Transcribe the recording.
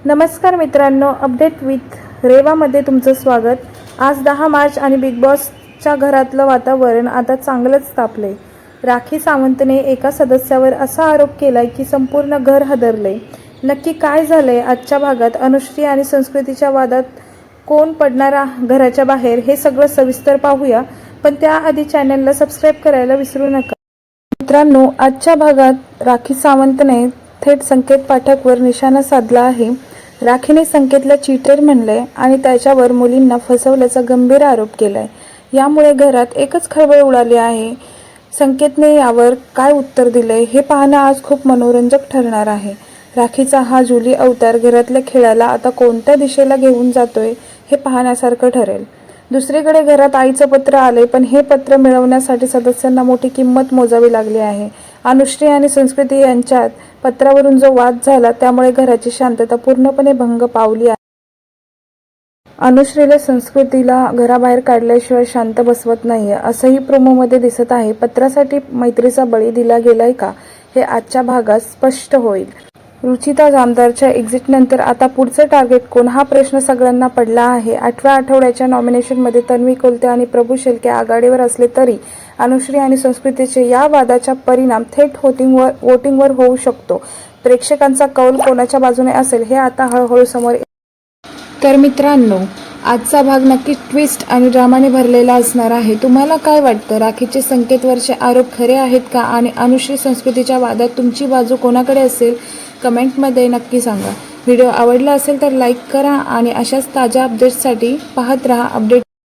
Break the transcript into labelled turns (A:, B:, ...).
A: नमस्कार मित्रांनो, update with रेवामध्ये तुमचं स्वागत। आज 10 मार्च आणि बिग बॉसच्या घरातलं वातावरण आता चांगलंच तापलंय। राखी सावंतने एका सदस्यावर असा आरोप केलाय की संपूर्ण घर हादरलंय। नक्की काय झालंय आजच्या भागात? अनुश्री आणि संस्कृतीच्या वादात कोण पडणारा घराच्या बाहेर, हे सगळं सविस्तर पाहूया। पण त्याआधी चॅनलला सबस्क्राईब करायला विसरू नका। मित्रांनो, आजच्या भागात राखी सावंतने थेट संकेत पाठकवर निशाणा साधला आहे। राखीने संकेतला चीटर म्हणले आणि त्याच्यावर मुलींना फसवल्याचा गंभीर आरोप केलाय। यामुळे घरात एकच खळबळ उडाली आहे। संकेतने यावर काय उत्तर दिले हे पाहणं आज खूप मनोरंजक ठरणार आहे। राखीचा हा जुली अवतार घरातल्या खेळाला आता कोणत्या दिशेला घेऊन जातोय हे पाहण्यासारखं ठरेल। दुसरीकडे घरात आईचं पत्र आले, पण हे पत्र मिळवण्यासाठी सदस्यांना मोठी किंमत मोजावी लागली आहे। अनुश्री आणि संस्कृती यांच्यात पत्रावरून जो वाद झाला त्यामुळे घराची शांतता पूर्णपणे भंग पावली आहे। अनुश्रीला संस्कृतीला घराबाहेर काढल्याशिवाय शांत बसवत नाहीये, असंही प्रोमोमध्ये दिसत आहे। पत्रासाठी मैत्रीचा बळी दिला गेलाय का, हे आजच्या भागात स्पष्ट होईल। रुचिता जामदारच्या एक्झिटनंतर आता पुढचं टार्गेट कोण, हा प्रश्न सगळ्यांना पडला आहे। 8व्या आठवड्याच्या नॉमिनेशनमध्ये तन्वी कोलते आणि प्रभू शेळके आघाडीवर असले तरी अनुश्री आणि संस्कृतीचे या वादाचा परिणाम थेट वोटिंगवर होऊ शकतो। प्रेक्षकांचा कौल कोणाच्या बाजूने असेल हे आता हळूहळू समोर येईल। तर मित्रांनो, आजचा भाग नक्की ट्विस्ट आणि ड्रामाने भरलेला असणार आहे। तुम्हाला काय वाटतं? राखीचे संकेतवरचे आरोप खरे आहेत का? आणि अनुश्री संस्कृतीच्या वादात तुमची बाजू कोणाकडे असेल? कमेंटमध्ये नक्की सांगा। व्हिडिओ आवडला असेल तर लाईक करा आणि अशाच ताज्या अपडेट्ससाठी पाहत रहा अपडेट।